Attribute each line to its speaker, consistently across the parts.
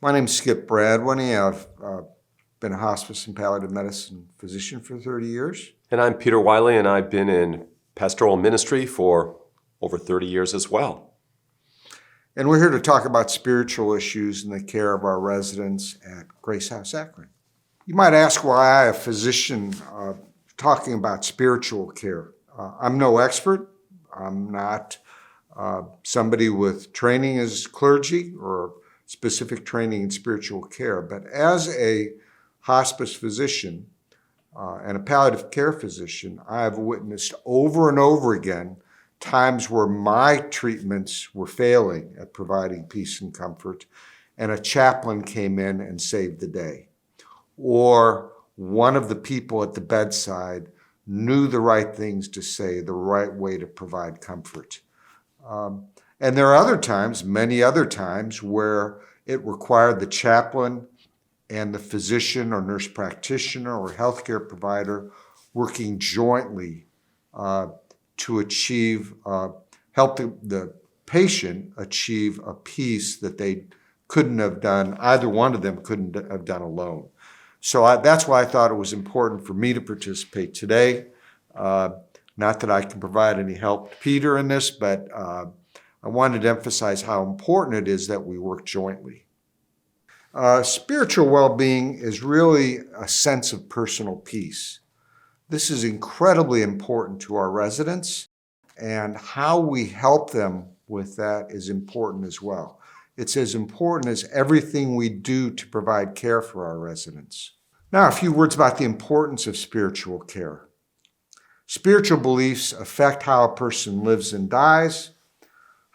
Speaker 1: My name's Skip Bradwinny. I've been a hospice and palliative medicine physician for 30 years.
Speaker 2: And I'm Peter Wiley, and I've been in pastoral ministry for over 30 years as well.
Speaker 1: And we're here to talk about spiritual issues in the care of our residents at Grace House Akron. You might ask why a physician talking about spiritual care. I'm no expert. I'm not somebody with training as clergy or specific training in spiritual care. But as a hospice physician and a palliative care physician, I have witnessed over and over again times where my treatments were failing at providing peace and comfort, and a chaplain came in and saved the day. Or one of the people at the bedside knew the right things to say, the right way to provide comfort. And there are other times, many other times, where it required the chaplain and the physician or nurse practitioner or healthcare provider working jointly to achieve, help the patient achieve a peace that they couldn't have done, either one of them couldn't have done alone. So that's why I thought it was important for me to participate today. Not that I can provide any help to Peter in this, but I wanted to emphasize how important it is that we work jointly. Spiritual well-being is really a sense of personal peace. This is incredibly important to our residents, and how we help them with that is important as well. It's as important as everything we do to provide care for our residents. Now, a few words about the importance of spiritual care. Spiritual beliefs affect how a person lives and dies,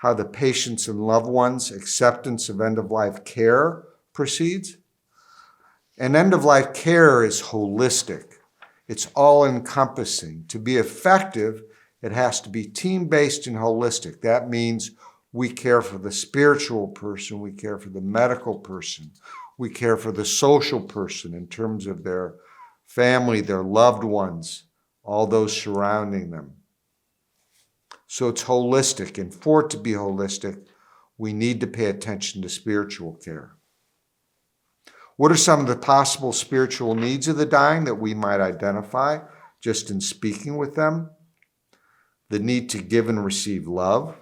Speaker 1: how the patients and loved ones' acceptance of end-of-life care proceeds. And end-of-life care is holistic. It's all-encompassing. To be effective, it has to be team-based and holistic. That means we care for the spiritual person, we care for the medical person, we care for the social person in terms of their family, their loved ones, all those surrounding them. So it's holistic, and for it to be holistic, we need to pay attention to spiritual care. What are some of the possible spiritual needs of the dying that we might identify just in speaking with them? The need to give and receive love,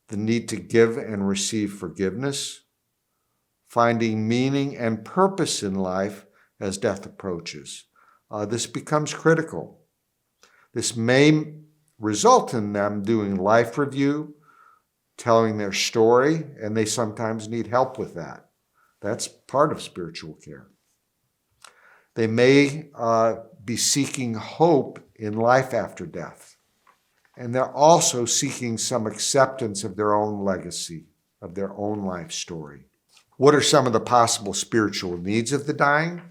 Speaker 1: the need to give and receive forgiveness, finding meaning and purpose in life as death approaches. This becomes critical. This may result in them doing life review, telling their story, and they sometimes need help with that. That's part of spiritual care. They may be seeking hope in life after death. And they're also seeking some acceptance of their own legacy, of their own life story. What are some of the possible spiritual needs of the dying?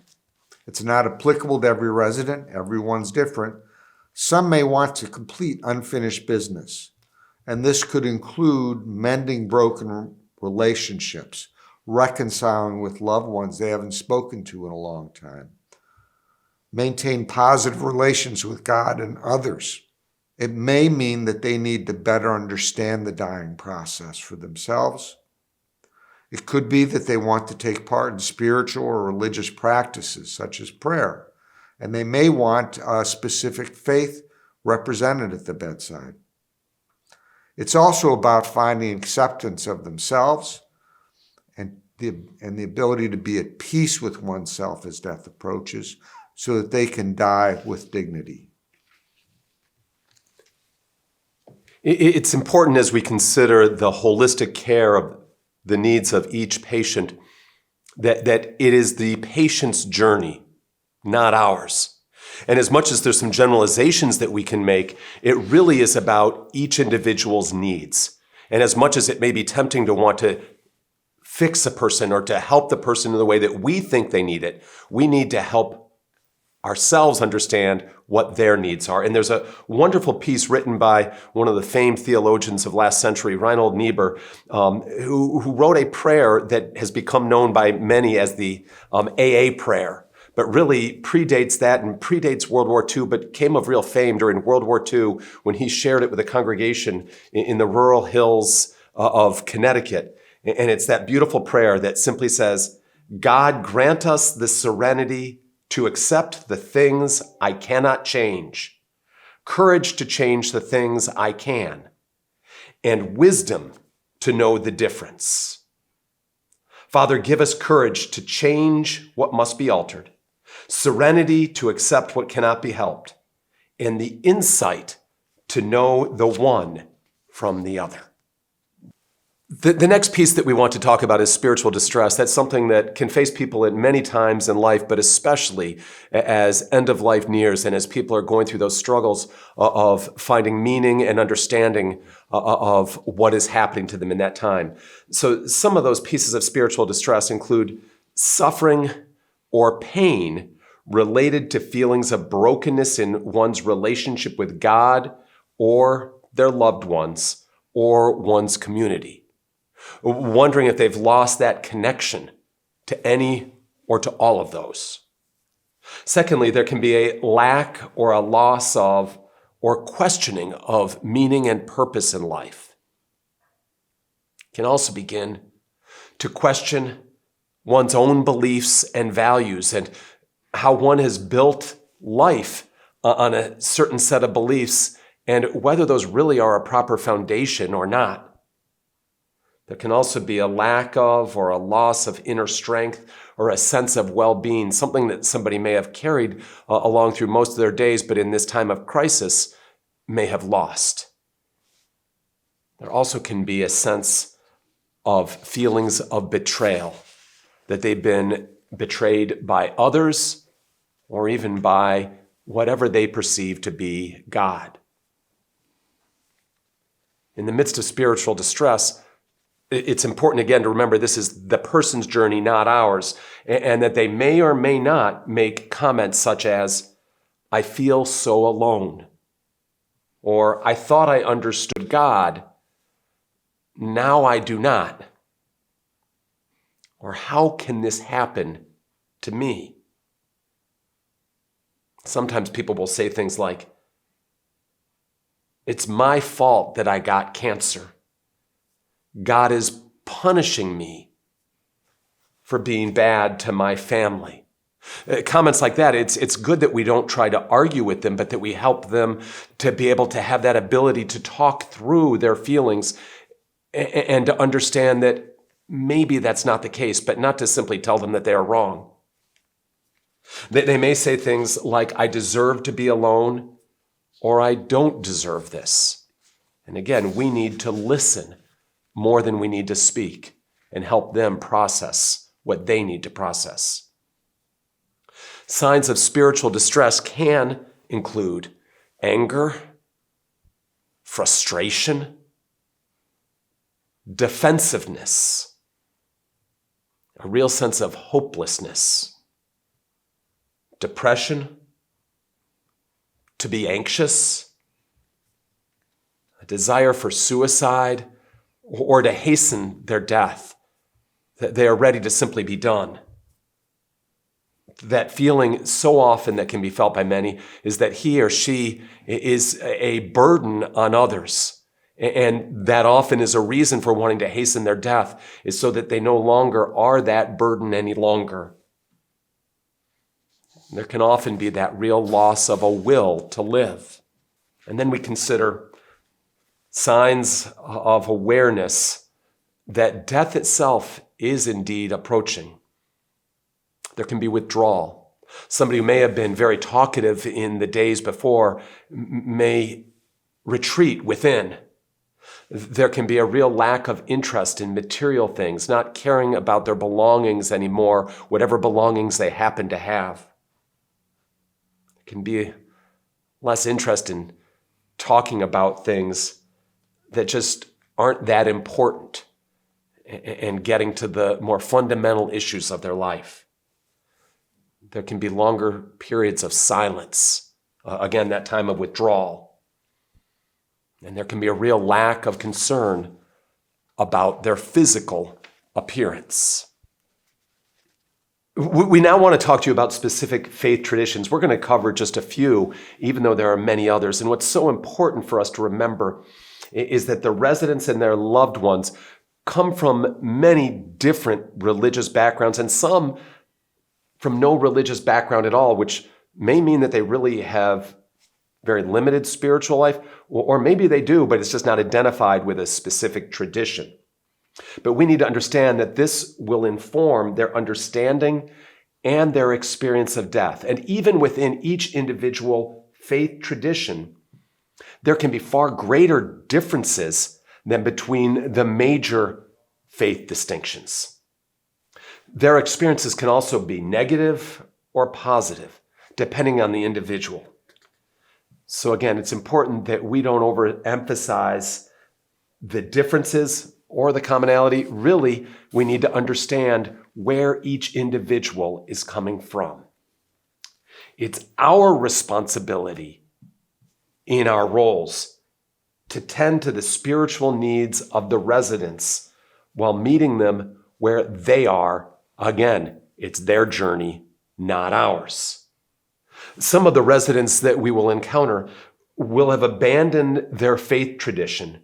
Speaker 1: It's not applicable to every resident. Everyone's different. Some may want to complete unfinished business, and this could include mending broken relationships, reconciling with loved ones they haven't spoken to in a long time, maintain positive relations with God and others. It may mean that they need to better understand the dying process for themselves. It could be that they want to take part in spiritual or religious practices such as prayer, and they may want a specific faith represented at the bedside. It's also about finding acceptance of themselves and the ability to be at peace with oneself as death approaches so that they can die with dignity.
Speaker 2: It's important as we consider the holistic care of the needs of each patient that it is the patient's journey, not ours. And as much as there's some generalizations that we can make, it really is about each individual's needs. And as much as it may be tempting to want to fix a person or to help the person in the way that we think they need it, we need to help ourselves understand what their needs are. And there's a wonderful piece written by one of the famed theologians of last century, Reinhold Niebuhr, who wrote a prayer that has become known by many as the AA prayer, but really predates that and predates World War II, but came of real fame during World War II when he shared it with a congregation in the rural hills of Connecticut. And it's that beautiful prayer that simply says, God, grant us the serenity to accept the things I cannot change, courage to change the things I can, and wisdom to know the difference. Father, give us courage to change what must be altered, serenity to accept what cannot be helped, and the insight to know the one from the other. The next piece that we want to talk about is spiritual distress. That's something that can face people at many times in life, but especially as end of life nears and as people are going through those struggles of finding meaning and understanding of what is happening to them in that time. So some of those pieces of spiritual distress include suffering or pain related to feelings of brokenness in one's relationship with God or their loved ones or one's community. Wondering if they've lost that connection to any or to all of those. Secondly, there can be a lack or a loss of or questioning of meaning and purpose in life. It can also begin to question one's own beliefs and values and how one has built life on a certain set of beliefs and whether those really are a proper foundation or not. There can also be a lack of or a loss of inner strength or a sense of well-being, something that somebody may have carried along through most of their days, but in this time of crisis may have lost. There also can be a sense of feelings of betrayal, that they've been betrayed by others or even by whatever they perceive to be God. In the midst of spiritual distress, it's important, again, to remember this is the person's journey, not ours, and that they may or may not make comments such as, I feel so alone, or I thought I understood God, now I do not, or how can this happen to me? Sometimes people will say things like, it's my fault that I got cancer. God is punishing me for being bad to my family. Comments like that, it's good that we don't try to argue with them, but that we help them to be able to have that ability to talk through their feelings and to understand that maybe that's not the case, but not to simply tell them that they are wrong. They may say things like, I deserve to be alone, or I don't deserve this. And again, we need to listen more than we need to speak and help them process what they need to process. Signs of spiritual distress can include anger, frustration, defensiveness, a real sense of hopelessness, depression, to be anxious, a desire for suicide, or to hasten their death, that they are ready to simply be done. That feeling so often that can be felt by many is that he or she is a burden on others. And that often is a reason for wanting to hasten their death, is so that they no longer are that burden any longer. There can often be that real loss of a will to live. And then we consider signs of awareness that death itself is indeed approaching. There can be withdrawal. Somebody who may have been very talkative in the days before may retreat within. There can be a real lack of interest in material things, not caring about their belongings anymore, whatever belongings they happen to have. There can be less interest in talking about things that just aren't that important and getting to the more fundamental issues of their life. There can be longer periods of silence, again, that time of withdrawal. And there can be a real lack of concern about their physical appearance. We now want to talk to you about specific faith traditions. We're going to cover just a few, even though there are many others. And what's so important for us to remember is that the residents and their loved ones come from many different religious backgrounds, and some from no religious background at all, which may mean that they really have very limited spiritual life, or maybe they do, but it's just not identified with a specific tradition. But we need to understand that this will inform their understanding and their experience of death. And even within each individual faith tradition, there can be far greater differences than between the major faith distinctions. Their experiences can also be negative or positive, depending on the individual. So again, it's important that we don't overemphasize the differences or the commonality. Really, we need to understand where each individual is coming from. It's our responsibility in our roles to tend to the spiritual needs of the residents while meeting them where they are. Again, it's their journey, not ours. Some of the residents that we will encounter will have abandoned their faith tradition.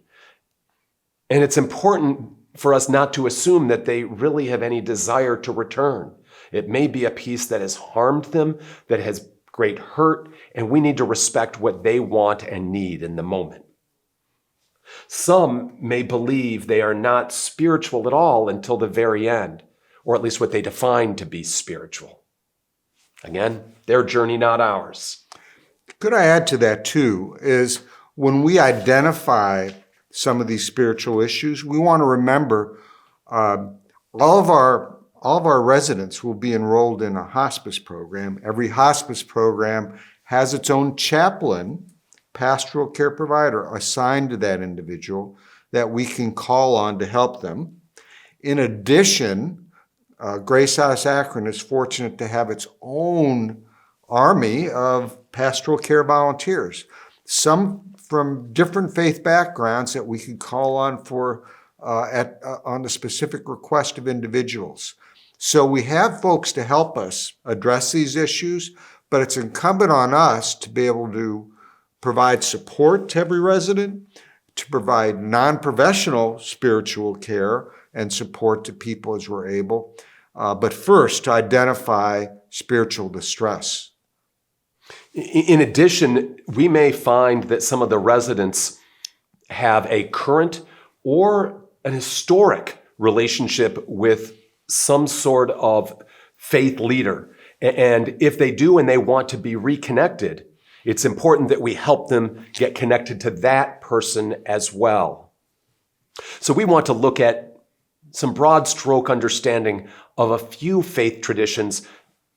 Speaker 2: And it's important for us not to assume that they really have any desire to return. It may be a piece that has harmed them, that has great hurt, and we need to respect what they want and need in the moment. Some may believe they are not spiritual at all until the very end, or at least what they define to be spiritual. Again, their journey, not ours.
Speaker 1: Could I add to that too, is when we identify some of these spiritual issues, we want to remember all of our residents will be enrolled in a hospice program. Every hospice program has its own chaplain, pastoral care provider assigned to that individual that we can call on to help them. In addition, Grace House Akron is fortunate to have its own army of pastoral care volunteers, some from different faith backgrounds that we could call on for on the specific request of individuals. So we have folks to help us address these issues, but it's incumbent on us to be able to provide support to every resident, to provide non-professional spiritual care and support to people as we're able, but first to identify spiritual distress.
Speaker 2: In addition, we may find that some of the residents have a current or an historic relationship with some sort of faith leader. And if they do and they want to be reconnected, it's important that we help them get connected to that person as well. So we want to look at some broad stroke understanding of a few faith traditions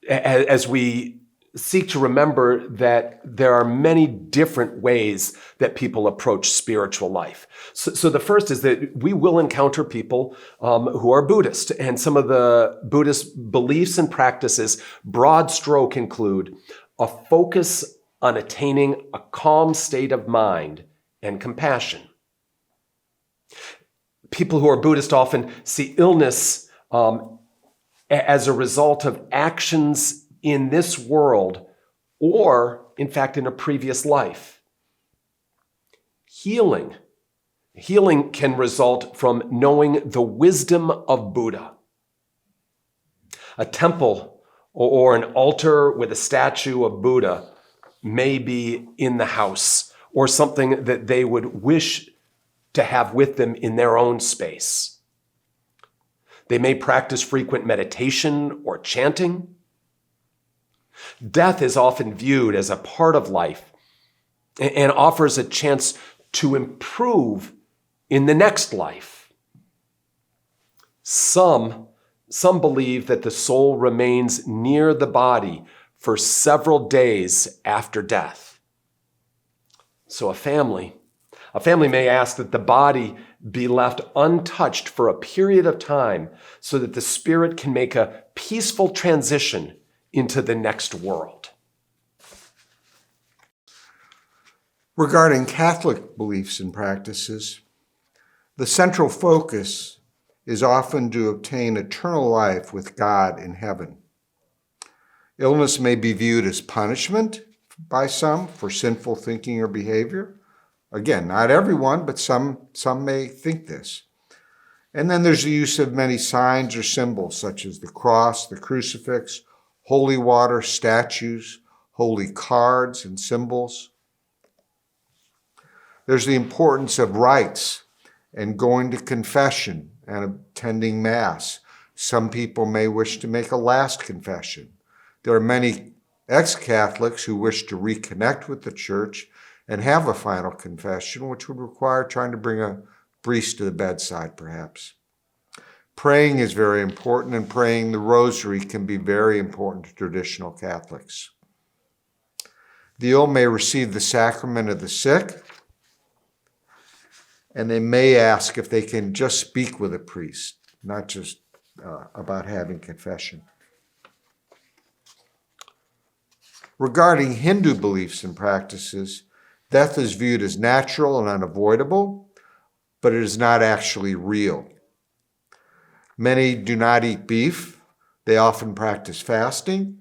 Speaker 2: as we seek to remember that there are many different ways that people approach spiritual life. So the first is that we will encounter people who are Buddhist, and some of the Buddhist beliefs and practices, broad stroke, include a focus on attaining a calm state of mind and compassion. People who are Buddhist often see illness as a result of actions in this world, or in fact in a previous life. Healing can result from knowing the wisdom of Buddha. A temple or an altar with a statue of Buddha may be in the house, or something that they would wish to have with them in their own space. They may practice frequent meditation or chanting. Death is often viewed as a part of life and offers a chance to improve in the next life. Some believe that the soul remains near the body for several days after death. So a family may ask that the body be left untouched for a period of time so that the spirit can make a peaceful transition into the next world.
Speaker 1: Regarding Catholic beliefs and practices, the central focus is often to obtain eternal life with God in heaven. Illness may be viewed as punishment by some for sinful thinking or behavior. Again, not everyone, but some may think this. And then there's the use of many signs or symbols, such as the cross, the crucifix, holy water, statues, holy cards and symbols. There's the importance of rites and going to confession and attending Mass. Some people may wish to make a last confession. There are many ex-Catholics who wish to reconnect with the Church and have a final confession, which would require trying to bring a priest to the bedside, perhaps. Praying is very important, and praying the rosary can be very important to traditional Catholics. The ill may receive the sacrament of the sick, and they may ask if they can just speak with a priest, not just about having confession. Regarding Hindu beliefs and practices, death is viewed as natural and unavoidable, but it is not actually real. Many do not eat beef. They often practice fasting.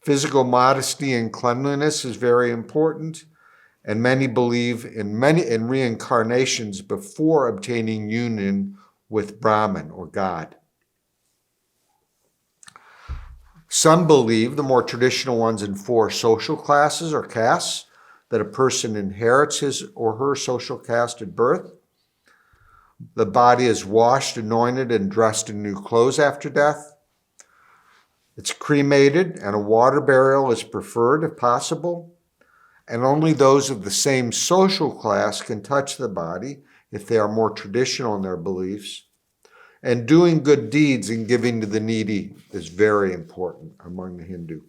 Speaker 1: Physical modesty and cleanliness is very important, and many believe in reincarnations before obtaining union with Brahman or God. Some believe, the more traditional ones, in 4 social classes or castes, that a person inherits his or her social caste at birth. The body is washed, anointed, and dressed in new clothes after death. It's cremated, and a water burial is preferred if possible. And only those of the same social class can touch the body if they are more traditional in their beliefs. And doing good deeds and giving to the needy is very important among the Hindu.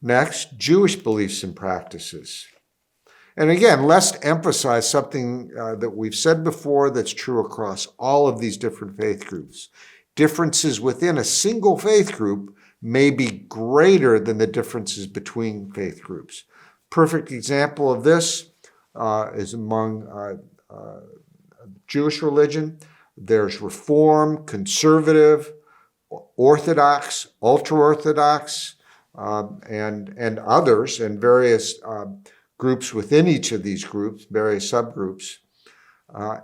Speaker 1: Next, Jewish beliefs and practices. And again, let's emphasize something that we've said before that's true across all of these different faith groups. Differences within a single faith group may be greater than the differences between faith groups. Perfect example of this is among Jewish religion. There's Reform, Conservative, Orthodox, Ultra-Orthodox, and others, and various groups within each of these groups, various subgroups.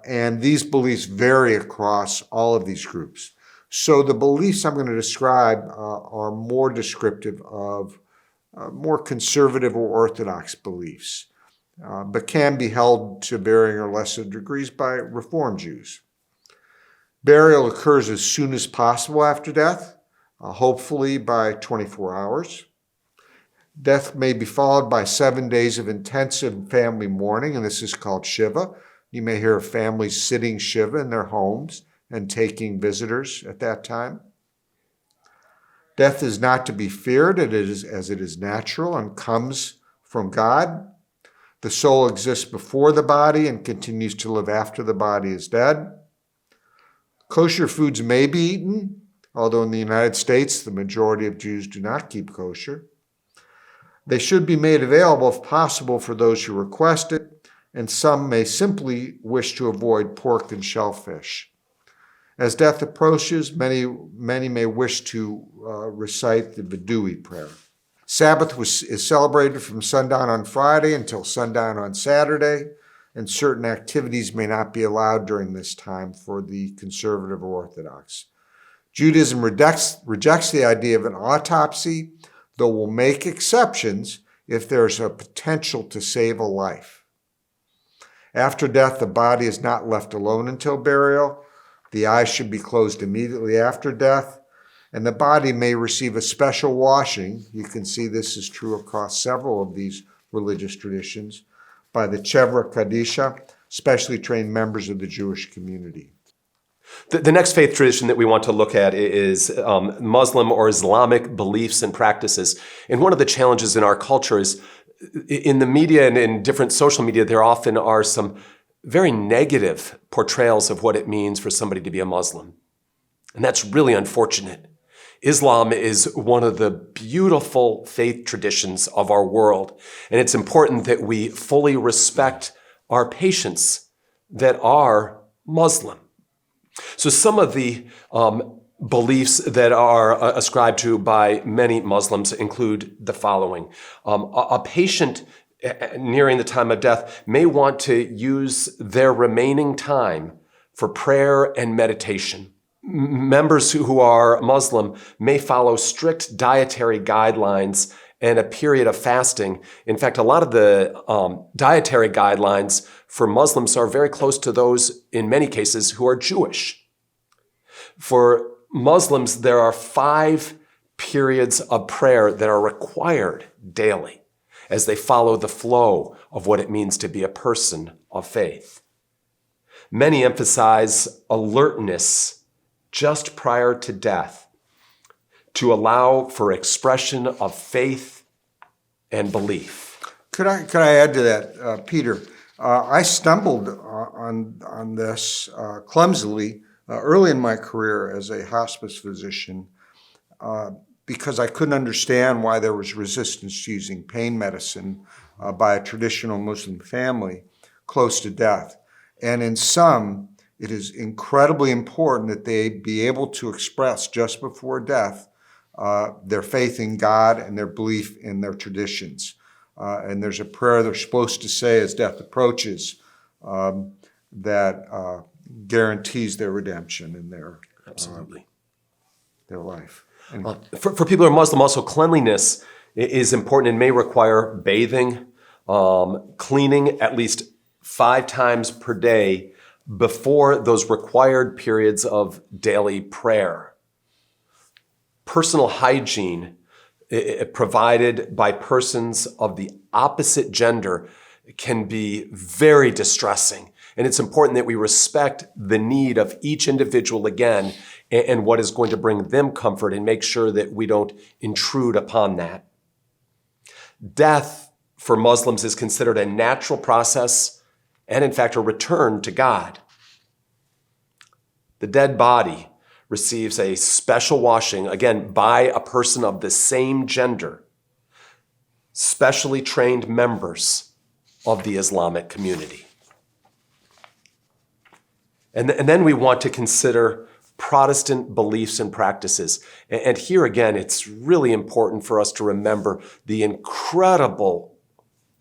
Speaker 1: And these beliefs vary across all of these groups. So the beliefs I'm going to describe are more descriptive of more conservative or orthodox beliefs, but can be held to varying or lesser degrees by Reform Jews. Burial occurs as soon as possible after death, hopefully by 24 hours. Death may be followed by 7 days of intensive family mourning, and this is called Shiva. You may hear of families sitting Shiva in their homes and taking visitors at that time. Death is not to be feared, as it is natural and comes from God. The soul exists before the body and continues to live after the body is dead. Kosher foods may be eaten, although in the United States, the majority of Jews do not keep kosher. They should be made available if possible for those who request it, and some may simply wish to avoid pork and shellfish. As death approaches, many may wish to recite the Vidui prayer. Sabbath is celebrated from sundown on Friday until sundown on Saturday, and certain activities may not be allowed during this time for the conservative or Orthodox. Judaism rejects the idea of an autopsy, though will make exceptions if there's a potential to save a life. After death, the body is not left alone until burial. The eyes should be closed immediately after death, and the body may receive a special washing. You can see this is true across several of these religious traditions by the Chevra Kadisha, specially trained members of the Jewish community.
Speaker 2: The next faith tradition that we want to look at is Muslim or Islamic beliefs and practices. And one of the challenges in our culture is in the media and in different social media, there often are some very negative portrayals of what it means for somebody to be a Muslim. And that's really unfortunate. Islam is one of the beautiful faith traditions of our world. And it's important that we fully respect our patients that are Muslim. So some of the beliefs that are ascribed to by many Muslims include the following. A patient nearing the time of death may want to use their remaining time for prayer and meditation. Members who are Muslim may follow strict dietary guidelines and a period of fasting. In fact, a lot of the dietary guidelines for Muslims are very close to those, in many cases, who are Jewish. For Muslims, there are 5 periods of prayer that are required daily as they follow the flow of what it means to be a person of faith. Many emphasize alertness just prior to death to allow for expression of faith and belief.
Speaker 1: Could I add to that, Peter? I stumbled on this clumsily early in my career as a hospice physician because I couldn't understand why there was resistance to using pain medicine by a traditional Muslim family close to death. And in some, it is incredibly important that they be able to express just before death their faith in God and their belief in their traditions. And there's a prayer they're supposed to say as death approaches that guarantees their redemption in their life. Anyway.
Speaker 2: For people who are Muslim, also cleanliness is important and may require bathing, cleaning at least 5 times per day before those required periods of daily prayer. Personal hygiene provided by persons of the opposite gender can be very distressing. And it's important that we respect the need of each individual again and what is going to bring them comfort and make sure that we don't intrude upon that. Death for Muslims is considered a natural process and in fact a return to God. The dead body receives a special washing, again, by a person of the same gender, specially trained members of the Islamic community. And then we want to consider Protestant beliefs and practices. And here again, it's really important for us to remember the incredible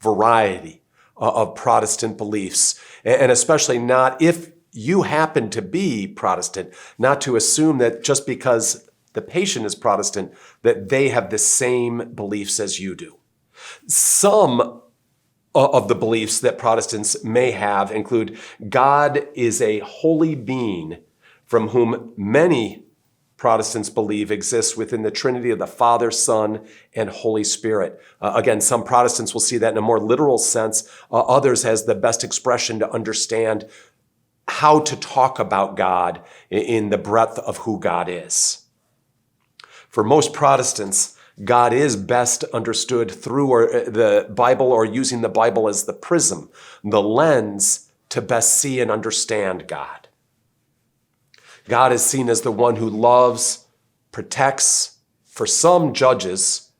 Speaker 2: variety of Protestant beliefs, and especially not if you happen to be Protestant, not to assume that just because the patient is Protestant, that they have the same beliefs as you do. Some of the beliefs that Protestants may have include God is a holy being from whom many Protestants believe exists within the Trinity of the Father, Son, and Holy Spirit. Again, some Protestants will see that in a more literal sense. Others as the best expression to understand how to talk about God in the breadth of who God is. For most Protestants, God is best understood through the Bible or using the Bible as the prism, the lens to best see and understand God. God is seen as the one who loves, protects, for some judges,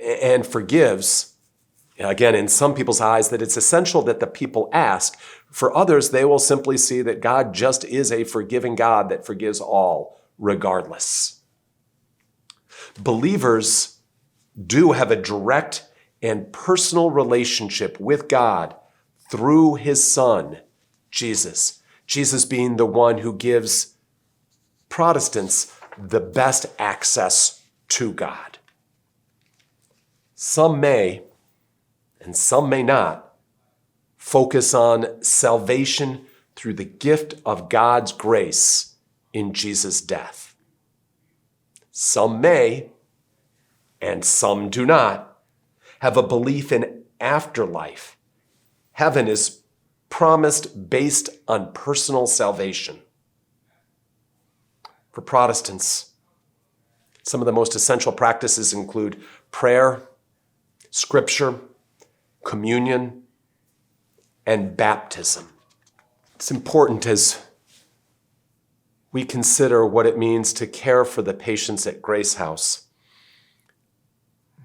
Speaker 2: and forgives. Again, in some people's eyes, that it's essential that the people ask. For others, they will simply see that God just is a forgiving God that forgives all, regardless. Believers do have a direct and personal relationship with God through his Son, Jesus. Jesus being the one who gives Protestants the best access to God. Some may, and some may not, focus on salvation through the gift of God's grace in Jesus' death. Some may, and some do not, have a belief in afterlife. Heaven is promised based on personal salvation. For Protestants, some of the most essential practices include prayer, scripture, communion, and baptism. It's important as we consider what it means to care for the patients at Grace House,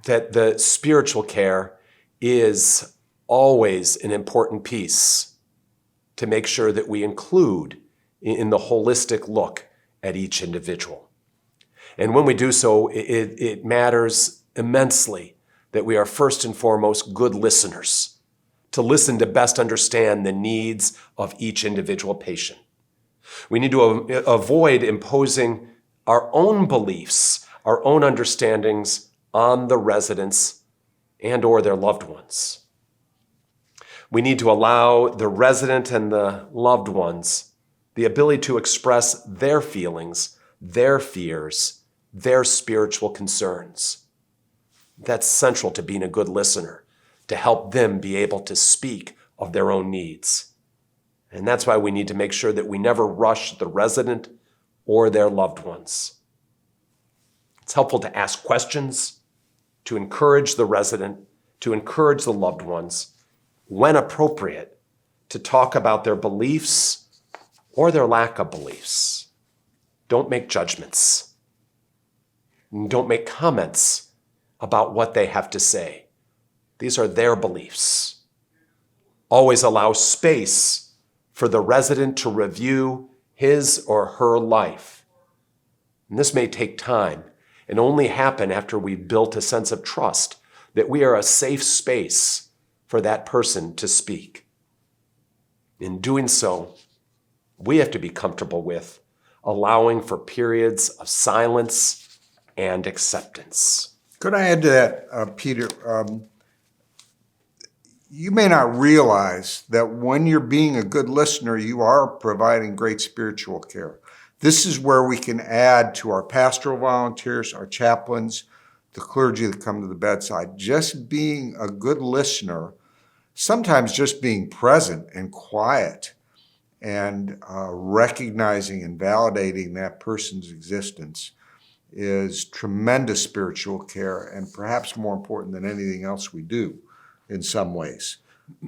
Speaker 2: that the spiritual care is always an important piece to make sure that we include in the holistic look at each individual. And when we do so, it matters immensely that we are first and foremost good listeners to listen to best understand the needs of each individual patient. We need to avoid imposing our own beliefs, our own understandings on the residents and or their loved ones. We need to allow the resident and the loved ones the ability to express their feelings, their fears, their spiritual concerns. That's central to being a good listener, to help them be able to speak of their own needs. And that's why we need to make sure that we never rush the resident or their loved ones. It's helpful to ask questions, to encourage the resident, to encourage the loved ones, when appropriate, to talk about their beliefs or their lack of beliefs. Don't make judgments. Don't make comments about what they have to say. These are their beliefs. Always allow space for the resident to review his or her life. And this may take time and only happen after we've built a sense of trust that we are a safe space for that person to speak. In doing so, we have to be comfortable with allowing for periods of silence and acceptance.
Speaker 1: Could I add to that, Peter? You may not realize that when you're being a good listener, you are providing great spiritual care. This is where we can add to our pastoral volunteers, our chaplains, the clergy that come to the bedside. Just being a good listener, sometimes just being present and quiet and recognizing and validating that person's existence is tremendous spiritual care and perhaps more important than anything else we do in some ways.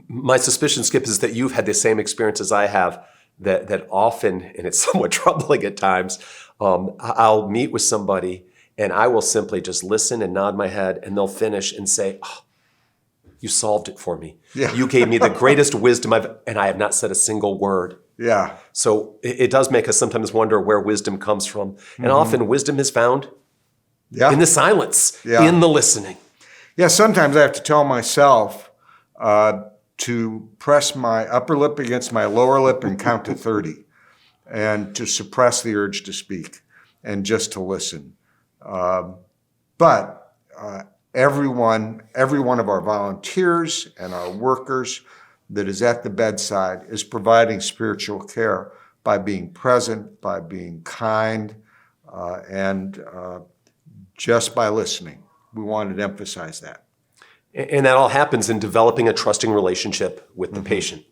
Speaker 2: My suspicion, Skip, is that you've had the same experience as I have, that often, and it's somewhat troubling at times, I'll meet with somebody and I will simply just listen and nod my head and they'll finish and say, "Oh, you solved it for me.
Speaker 1: Yeah.
Speaker 2: You gave me the greatest wisdom and I have not said a single word."
Speaker 1: Yeah.
Speaker 2: So it does make us sometimes wonder where wisdom comes from. And often wisdom is found in the silence, in the listening.
Speaker 1: Yeah, sometimes I have to tell myself to press my upper lip against my lower lip and count to 30 and to suppress the urge to speak and just to listen. But every one of our volunteers and our workers that is at the bedside is providing spiritual care by being present, by being kind, and just by listening. We wanted to emphasize that.
Speaker 2: And that all happens in developing a trusting relationship with the patient.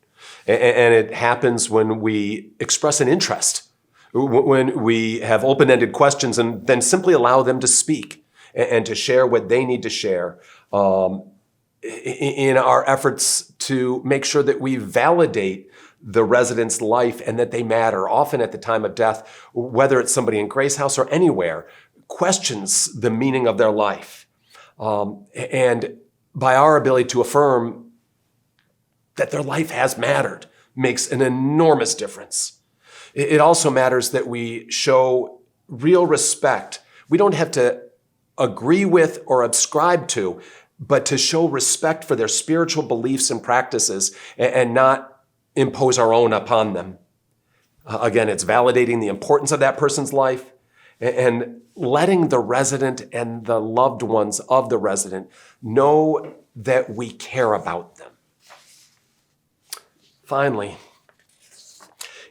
Speaker 2: And it happens when we express an interest, when we have open-ended questions and then simply allow them to speak and to share what they need to share in our efforts to make sure that we validate the resident's life and that they matter. Often at the time of death, whether it's somebody in Grace House or anywhere, questions the meaning of their life. And by our ability to affirm that their life has mattered makes an enormous difference. It also matters that we show real respect. We don't have to agree with or ascribe to, but to show respect for their spiritual beliefs and practices and not impose our own upon them. Again, it's validating the importance of that person's life and letting the resident and the loved ones of the resident know that we care about them. Finally,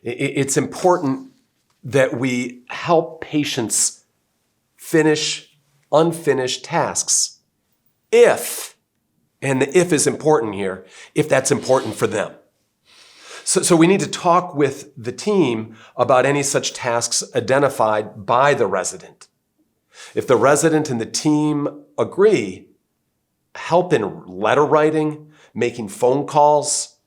Speaker 2: it's important that we help patients finish unfinished tasks if, and the if is important here, if that's important for them. So we need to talk with the team about any such tasks identified by the resident. If the resident and the team agree, help in letter writing, making phone calls,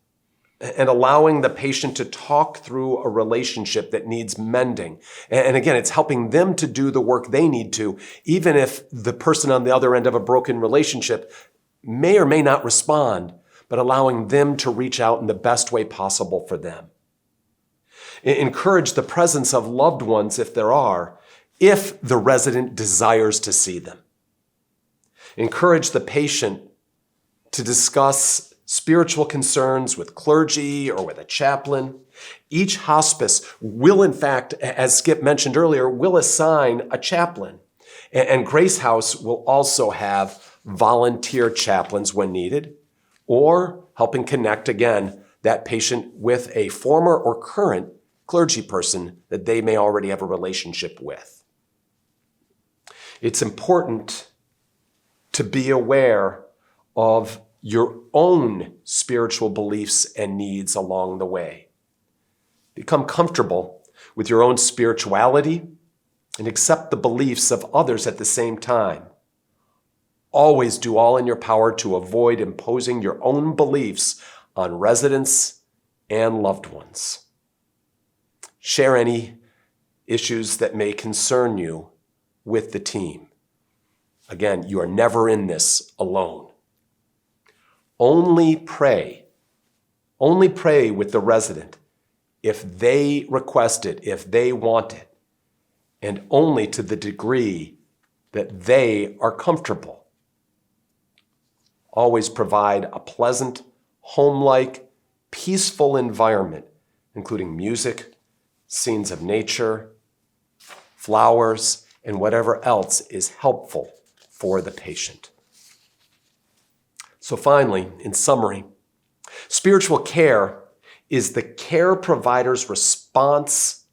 Speaker 2: and allowing the patient to talk through a relationship that needs mending. And again, it's helping them to do the work they need to, even if the person on the other end of a broken relationship may or may not respond, but allowing them to reach out in the best way possible for them. Encourage the presence of loved ones if there are, if the resident desires to see them. Encourage the patient to discuss spiritual concerns with clergy or with a chaplain. Each hospice will, in fact, as Skip mentioned earlier, will assign a chaplain. And Grace House will also have volunteer chaplains when needed, or helping connect, again, that patient with a former or current clergy person that they may already have a relationship with. It's important to be aware of your own spiritual beliefs and needs along the way. Become comfortable with your own spirituality and accept the beliefs of others at the same time. Always do all in your power to avoid imposing your own beliefs on residents and loved ones. Share any issues that may concern you with the team. Again, you are never in this alone. Only pray with the resident if they request it, if they want it, and only to the degree that they are comfortable. Always provide a pleasant, home-like, peaceful environment, including music, scenes of nature, flowers, and whatever else is helpful for the patient. So finally, in summary, spiritual care is the care provider's response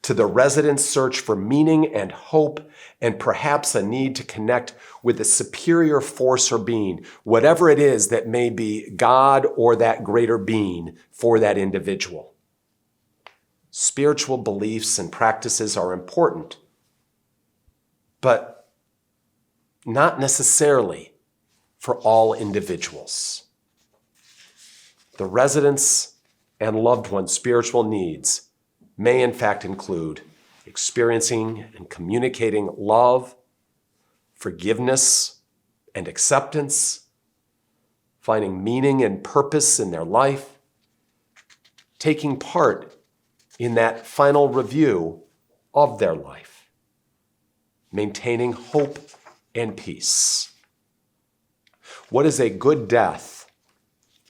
Speaker 2: to the resident's search for meaning and hope, and perhaps a need to connect with a superior force or being, whatever it is that may be God or that greater being for that individual. Spiritual beliefs and practices are important, but not necessarily for all individuals. The residents' and loved ones' spiritual needs may in fact include experiencing and communicating love, forgiveness, and acceptance, finding meaning and purpose in their life, taking part in that final review of their life, maintaining hope and peace. What is a good death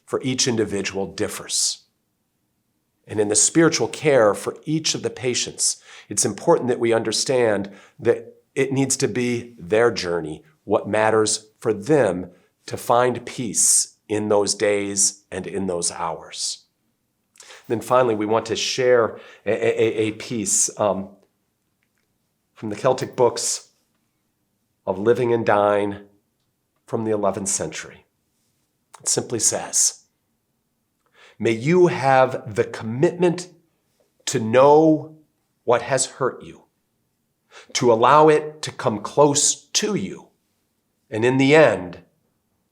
Speaker 2: for each individual differs. And in the spiritual care for each of the patients, it's important that we understand that it needs to be their journey, what matters for them to find peace in those days and in those hours. Then finally, we want to share a piece from the Celtic books of Living and Dying from the 11th century. It simply says, "May you have the commitment to know what has hurt you, to allow it to come close to you, and in the end,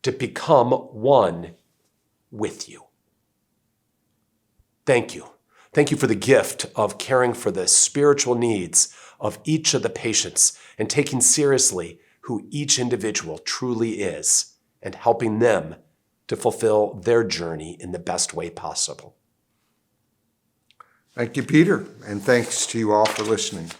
Speaker 2: to become one with you." Thank you. Thank you for the gift of caring for the spiritual needs of each of the patients and taking seriously who each individual truly is and helping them to fulfill their journey in the best way possible.
Speaker 1: Thank you, Peter, and thanks to you all for listening.